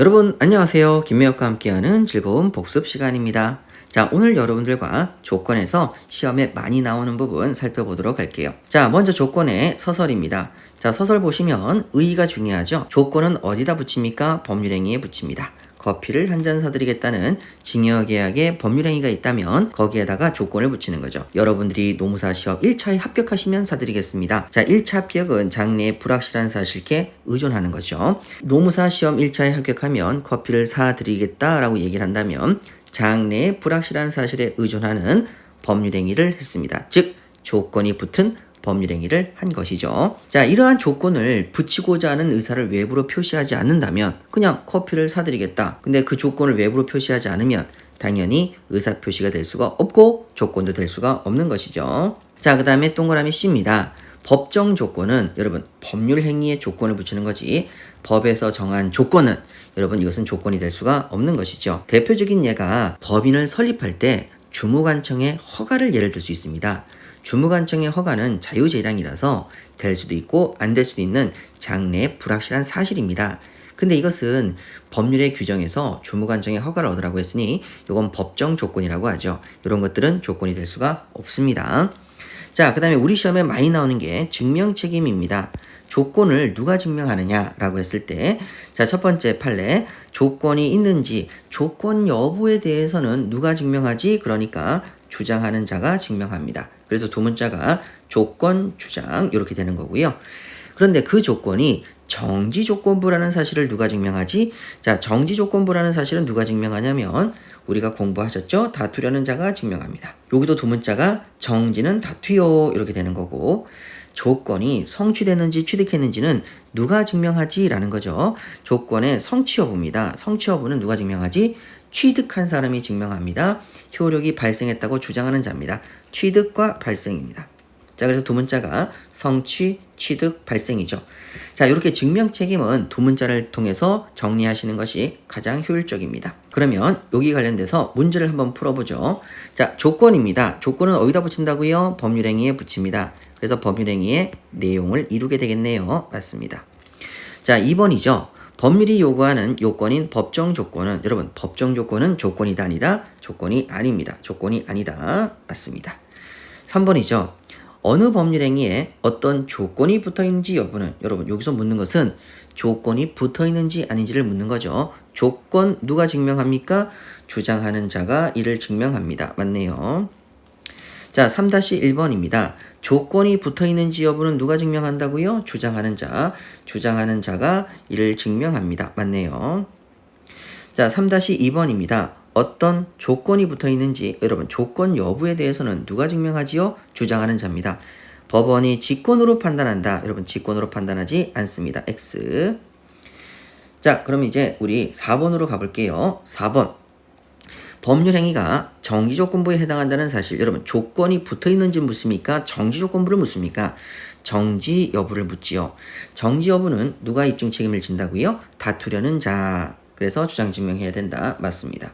여러분 안녕하세요. 김매혁과 함께하는 즐거운 복습 시간입니다. 자, 오늘 여러분들과 조건에서 시험에 많이 나오는 부분 살펴보도록 할게요. 자, 먼저 조건의 서설입니다. 자, 서설 보시면 의의가 중요하죠. 조건은 어디다 붙입니까? 법률행위에 붙입니다. 커피를 한 잔 사드리겠다는 징여계약에 법률행위가 있다면 거기에다가 조건을 붙이는 거죠. 여러분들이 노무사 시험 1차에 합격하시면 사드리겠습니다. 자, 1차 합격은 장래에 불확실한 사실께 의존하는 거죠. 노무사 시험 1차에 합격하면 커피를 사드리겠다라고 얘기를 한다면 장래에 불확실한 사실에 의존하는 법률행위를 했습니다. 즉 조건이 붙은 법률행위를 한 것이죠. 자, 이러한 조건을 붙이고자 하는 의사를 외부로 표시하지 않는다면 그냥 커피를 사드리겠다. 근데 그 조건을 외부로 표시하지 않으면 당연히 의사 표시가 될 수가 없고 조건도 될 수가 없는 것이죠. 자, 그 다음에 동그라미 C입니다. 법정 조건은 여러분 법률 행위의 조건을 붙이는 거지 법에서 정한 조건은 여러분 이것은 조건이 될 수가 없는 것이죠. 대표적인 예가 법인을 설립할 때 주무관청의 허가를 예를 들 수 있습니다. 주무관청의 허가는 자유재량이라서 될 수도 있고 안 될 수도 있는 장래의 불확실한 사실입니다. 근데 이것은 법률의 규정에서 주무관청의 허가를 얻으라고 했으니 이건 법정 조건이라고 하죠. 이런 것들은 조건이 될 수가 없습니다. 자, 그 다음에 우리 시험에 많이 나오는 게 증명책임입니다. 조건을 누가 증명하느냐라고 했을 때, 자, 첫 번째 판례, 조건이 있는지, 조건 여부에 대해서는 누가 증명하지? 그러니까 주장하는 자가 증명합니다. 그래서 두 문자가 조건, 주장 이렇게 되는 거고요. 그런데 그 조건이 정지조건부라는 사실을 누가 증명하지? 자, 정지조건부라는 사실은 누가 증명하냐면 우리가 공부하셨죠? 다투려는 자가 증명합니다. 여기도 두 문자가 정지는 다투요 이렇게 되는 거고 조건이 성취됐는지 취득했는지는 누가 증명하지? 라는 거죠. 조건의 성취 여부입니다. 성취 여부는 누가 증명하지? 취득한 사람이 증명합니다. 효력이 발생했다고 주장하는 자입니다. 취득과 발생입니다. 자, 그래서 두 문자가 성취, 취득, 발생이죠. 자, 이렇게 증명 책임은 두 문자를 통해서 정리하시는 것이 가장 효율적입니다. 그러면 여기 관련돼서 문제를 한번 풀어보죠. 자, 조건입니다. 조건은 어디다 붙인다고요? 법률행위에 붙입니다. 그래서 법률행위의 내용을 이루게 되겠네요. 맞습니다. 자, 2번이죠. 법률이 요구하는 요건인 법정 조건은 여러분 법정 조건은 조건이다 아니다? 조건이 아닙니다. 조건이 아니다. 맞습니다. 3번이죠. 어느 법률행위에 어떤 조건이 붙어있는지 여부는 여러분 여기서 묻는 것은 조건이 붙어있는지 아닌지를 묻는 거죠. 조건 누가 증명합니까? 주장하는 자가 이를 증명합니다. 맞네요. 자, 3-1번입니다. 조건이 붙어있는지 여부는 누가 증명한다고요? 주장하는 자. 주장하는 자가 이를 증명합니다. 맞네요. 자, 3-2번입니다. 어떤 조건이 붙어있는지 여러분 조건 여부에 대해서는 누가 증명하지요? 주장하는 자입니다. 법원이 직권으로 판단한다. 여러분 직권으로 판단하지 않습니다. X. 자, 그럼 이제 우리 4번으로 가볼게요. 4번. 법률행위가 정지조건부에 해당한다는 사실. 여러분 조건이 붙어있는지 묻습니까? 정지조건부를 묻습니까? 정지 여부를 묻지요. 정지 여부는 누가 입증 책임을 진다고요? 다투려는 자. 그래서 주장 증명해야 된다. 맞습니다.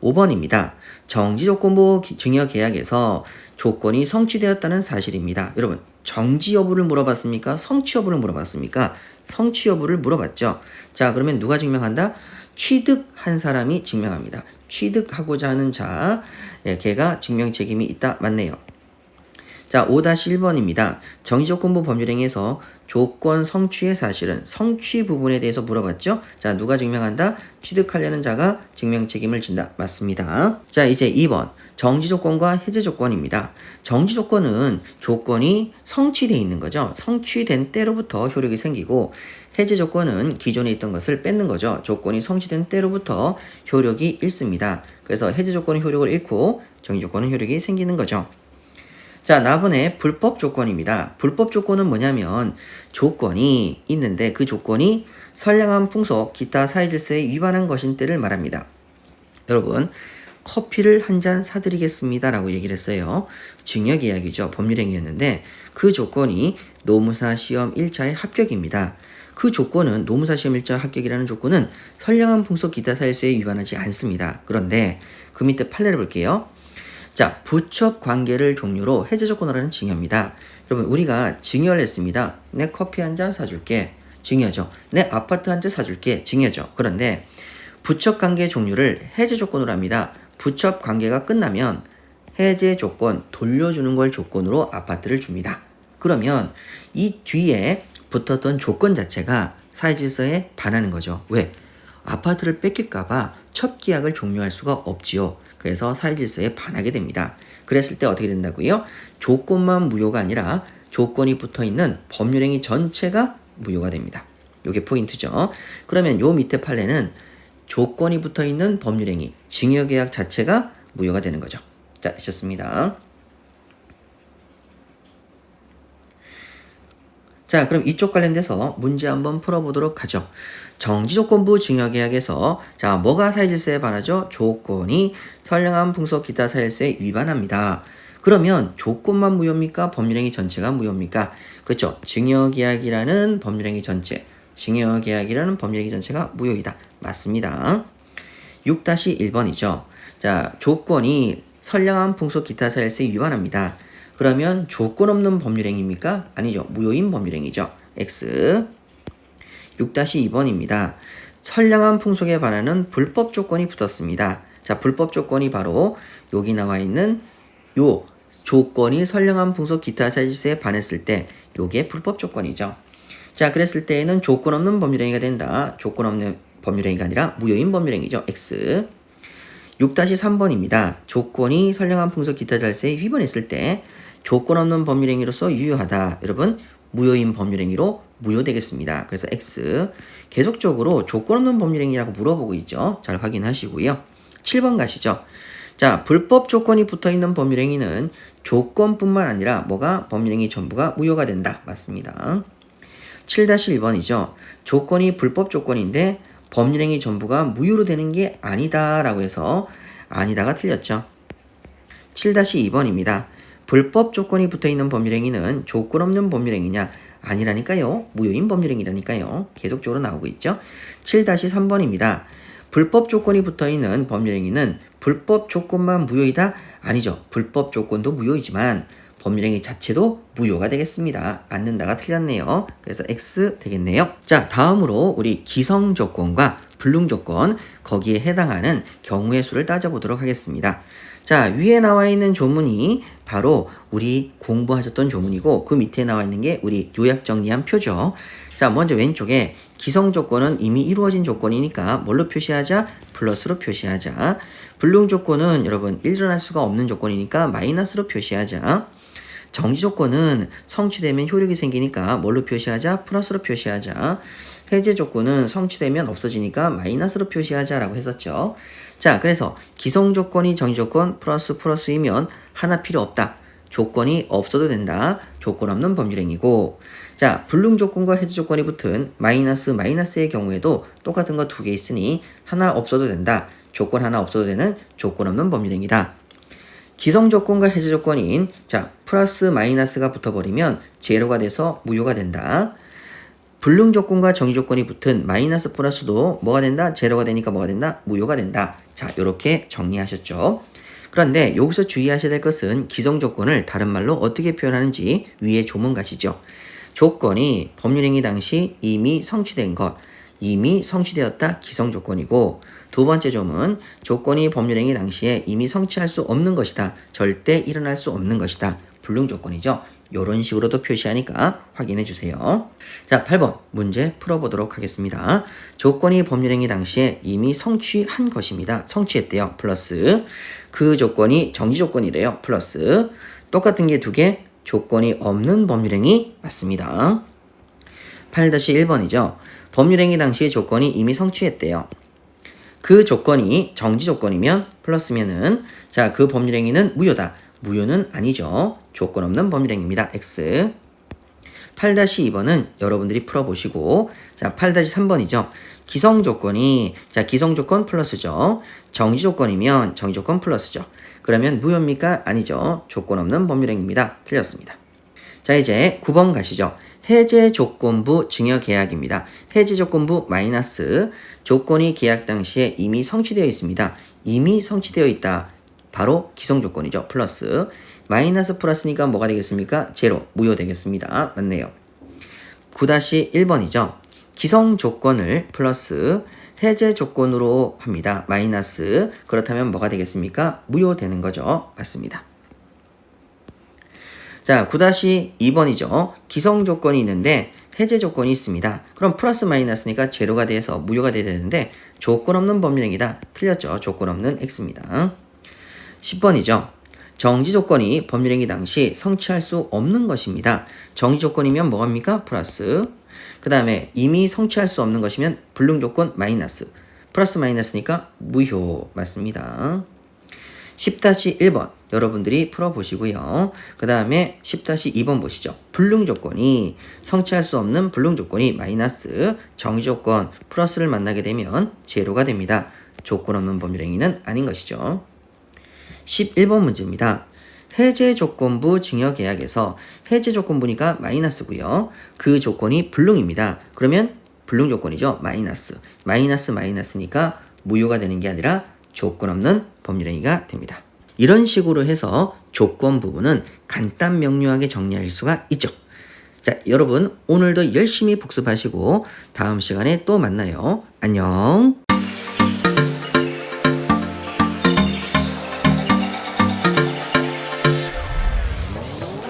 5번입니다. 정지조건부 증여계약에서 조건이 성취되었다는 사실입니다. 여러분 정지 여부를 물어봤습니까? 성취 여부를 물어봤습니까? 성취 여부를 물어봤죠. 자, 그러면 누가 증명한다? 취득한 사람이 증명합니다. 취득하고자 하는 자, 걔가 증명 책임이 있다. 맞네요. 자, 5-1번입니다. 정지조건부 법률행위에서 조건 성취의 사실은 성취 부분에 대해서 물어봤죠? 자, 누가 증명한다? 취득하려는 자가 증명 책임을 진다. 맞습니다. 자, 이제 2번. 정지조건과 해제조건입니다. 정지조건은 조건이 성취되어 있는 거죠. 성취된 때로부터 효력이 생기고 해제조건은 기존에 있던 것을 뺏는 거죠. 조건이 성취된 때로부터 효력이 잃습니다. 그래서 해제조건은 효력을 잃고 정지조건은 효력이 생기는 거죠. 자, 나번에 불법 조건입니다. 불법 조건은 뭐냐면 조건이 있는데 그 조건이 선량한 풍속, 기타 사회질서에 위반한 것인 때를 말합니다. 여러분 커피를 한 잔 사드리겠습니다 라고 얘기를 했어요. 증여계약이죠. 법률행위였는데 그 조건이 노무사 시험 1차의 합격입니다. 그 조건은 노무사 시험 1차 합격이라는 조건은 선량한 풍속, 기타 사회질서에 위반하지 않습니다. 그런데 그 밑에 판례를 볼게요. 자, 부첩 관계를 종료로 해제 조건으로 하는 증여입니다. 여러분 우리가 증여를 했습니다. 내 커피 한 잔 사줄게. 증여죠. 내 아파트 한 채 사줄게. 증여죠. 그런데 부첩 관계 종류를 해제 조건으로 합니다. 부첩 관계가 끝나면 해제 조건 돌려주는 걸 조건으로 아파트를 줍니다. 그러면 이 뒤에 붙었던 조건 자체가 사회질서에 반하는 거죠. 왜? 아파트를 뺏길까봐 첫 계약을 종료할 수가 없지요. 그래서 사회질서에 반하게 됩니다. 그랬을 때 어떻게 된다고요? 조건만 무효가 아니라 조건이 붙어있는 법률행위 전체가 무효가 됩니다. 이게 포인트죠. 그러면 요 밑에 판례는 조건이 붙어있는 법률행위, 증여계약 자체가 무효가 되는 거죠. 자, 되셨습니다. 자, 그럼 이쪽 관련돼서 문제 한번 풀어보도록 하죠. 정지조건부 증여계약에서 자, 뭐가 사회질서에 반하죠? 조건이 선량한 풍속 기타 사회질서에 위반합니다. 그러면 조건만 무효입니까? 법률행위 전체가 무효입니까? 그렇죠. 증여계약이라는 법률행위 전체, 증여계약이라는 법률행위 전체가 무효이다. 맞습니다. 6-1번이죠. 자, 조건이 선량한 풍속 기타 사회질서에 위반합니다. 그러면 조건 없는 법률행위입니까? 아니죠. 무효인 법률행위죠. X. 6-2번입니다. 선량한 풍속에 반하는 불법 조건이 붙었습니다. 자, 불법 조건이 바로 여기 나와 있는 요 조건이 선량한 풍속 기타 사실에 반했을 때 요게 불법 조건이죠. 자, 그랬을 때에는 조건 없는 법률행위가 된다. 조건 없는 법률행위가 아니라 무효인 법률행위죠. X. 6-3번입니다. 조건이 선량한 풍속 기타 잘세에 위반했을 때 조건 없는 법률행위로서 유효하다. 여러분, 무효인 법률행위로 무효되겠습니다. 그래서 X. 계속적으로 조건 없는 법률행위라고 물어보고 있죠. 잘 확인하시고요. 7번 가시죠. 자, 불법 조건이 붙어있는 법률행위는 조건뿐만 아니라 뭐가 법률행위 전부가 무효가 된다. 맞습니다. 7-1번이죠. 조건이 불법 조건인데 법률행위 전부가 무효로 되는 게 아니다 라고 해서 아니다가 틀렸죠. 7-2번입니다. 불법 조건이 붙어있는 법률행위는 조건 없는 법률행위냐? 아니라니까요. 무효인 법률행위라니까요. 계속적으로 나오고 있죠. 7-3번입니다. 불법 조건이 붙어있는 법률행위는 불법 조건만 무효이다? 아니죠. 불법 조건도 무효이지만 법률행위 자체도 무효가 되겠습니다. 않는다가 틀렸네요. 그래서 X 되겠네요. 자, 다음으로 우리 기성 조건과 불능 조건, 거기에 해당하는 경우의 수를 따져보도록 하겠습니다. 자, 위에 나와 있는 조문이 바로 우리 공부하셨던 조문이고 그 밑에 나와 있는 게 우리 요약 정리한 표죠. 자, 먼저 왼쪽에 기성 조건은 이미 이루어진 조건이니까 뭘로 표시하자? 플러스로 표시하자. 불능 조건은 여러분 일어날 수가 없는 조건이니까 마이너스로 표시하자. 정지 조건은 성취되면 효력이 생기니까 뭘로 표시하자? 플러스로 표시하자. 해제 조건은 성취되면 없어지니까 마이너스로 표시하자라고 했었죠. 자, 그래서 기성 조건이 정지 조건 플러스이면 하나 필요 없다. 조건이 없어도 된다. 조건 없는 법률행위고. 자, 불능 조건과 해제 조건이 붙은 마이너스의 경우에도 똑같은 거 두 개 있으니 하나 없어도 된다. 조건 하나 없어도 되는 조건 없는 법률행위다. 기성 조건과 해제 조건인 자 플러스 마이너스가 붙어버리면 제로가 돼서 무효가 된다. 불능 조건과 정지 조건이 붙은 마이너스 플러스도 뭐가 된다? 제로가 되니까 뭐가 된다? 무효가 된다. 자, 이렇게 정리하셨죠. 그런데 여기서 주의하셔야 될 것은 기성 조건을 다른 말로 어떻게 표현하는지 위에 조문 가시죠. 조건이 법률행위 당시 이미 성취된 것, 이미 성취되었다 기성 조건이고, 두 번째 점은 조건이 법률행위 당시에 이미 성취할 수 없는 것이다. 절대 일어날 수 없는 것이다. 불능 조건이죠. 이런 식으로도 표시하니까 확인해 주세요. 자, 8번 문제 풀어보도록 하겠습니다. 조건이 법률행위 당시에 이미 성취한 것입니다. 성취했대요. 플러스. 그 조건이 정지 조건이래요. 플러스. 똑같은 게 두 개. 조건이 없는 법률행위 맞습니다. 8-1번이죠. 법률행위 당시 조건이 이미 성취했대요. 그 조건이 정지 조건이면 플러스면은 자, 그 법률행위는 무효다. 무효는 아니죠. 조건 없는 법률행위입니다. X. 8-2번은 여러분들이 풀어보시고 자, 8-3번이죠. 기성 조건이 자, 기성 조건 플러스죠. 정지 조건이면 정지 조건 플러스죠. 그러면 무효입니까? 아니죠. 조건 없는 법률행위입니다. 틀렸습니다. 자, 이제 9번 가시죠. 해제 조건부 증여 계약입니다. 해제 조건부 마이너스 조건이 계약 당시에 이미 성취되어 있습니다. 이미 성취되어 있다. 바로 기성 조건이죠. 플러스 마이너스 플러스니까 뭐가 되겠습니까? 제로 무효 되겠습니다. 맞네요. 9-1번이죠. 기성 조건을 플러스 해제 조건으로 합니다. 마이너스. 그렇다면 뭐가 되겠습니까? 무효되는 거죠. 맞습니다. 자, 9-2번이죠. 기성 조건이 있는데 해제 조건이 있습니다. 그럼 플러스 마이너스니까 제로가 돼서 무효가 돼야 되는데 조건 없는 법률행위다. 틀렸죠. 조건 없는 X입니다. 10번이죠. 정지 조건이 법률행위 당시 성취할 수 없는 것입니다. 정지 조건이면 뭐합니까? 플러스. 그 다음에 이미 성취할 수 없는 것이면 불능 조건 마이너스. 플러스 마이너스니까 무효. 맞습니다. 10-1번 여러분들이 풀어보시고요. 그 다음에 10-2번 보시죠. 불능 조건이 성취할 수 없는 불능 조건이 마이너스, 정지 조건 플러스를 만나게 되면 제로가 됩니다. 조건 없는 법률행위는 아닌 것이죠. 11번 문제입니다. 해제 조건부 증여계약에서 해제 조건부니까 마이너스고요. 그 조건이 불능입니다. 그러면 불능 조건이죠. 마이너스. 마이너스니까 무효가 되는 게 아니라 조건 없는 법률행위가 됩니다. 이런 식으로 해서 조건 부분은 간단 명료하게 정리할 수가 있죠. 자, 여러분 오늘도 열심히 복습하시고 다음 시간에 또 만나요. 안녕.